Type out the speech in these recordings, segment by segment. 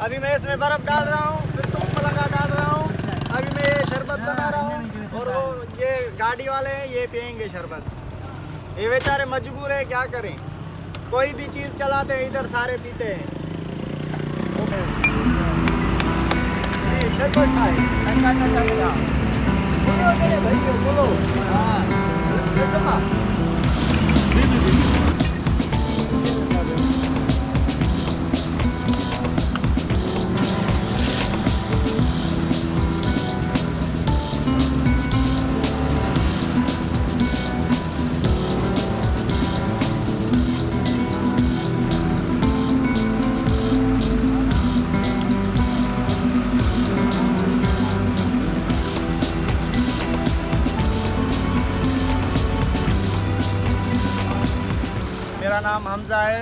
अभी मैं इसमें बर्फ़ डाल रहा हूँ, फिर धूप लगा डाल रहा हूँ। अभी मैं ये शरबत बना रहा हूँ और वो ये गाड़ी वाले हैं, ये पियेंगे शरबत। ये बेचारे मजबूर है, क्या करें। कोई भी चीज़ चलाते हैं इधर सारे पीते हैं। ये शरबत खाए, ठंडा ठंडा मिला। बोलो मेरे भैया, बोलो। हाँ, चला। मेरा नाम हमजा है।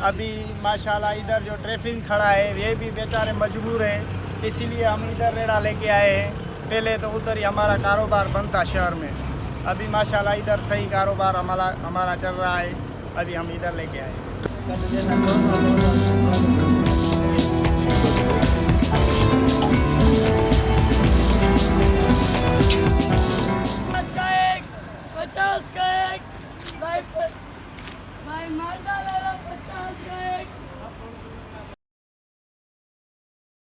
अभी माशाल्लाह इधर जो ट्रैफिक खड़ा है ये भी बेचारे मजबूर हैं, इसीलिए हम इधर रेड़ा लेके आए हैं। पहले तो उधर ही हमारा कारोबार बनता शहर में, अभी माशाल्लाह इधर सही कारोबार हमारा चल रहा है। अभी हम इधर लेके आए हैं। भाई मार डाला 50 का एक।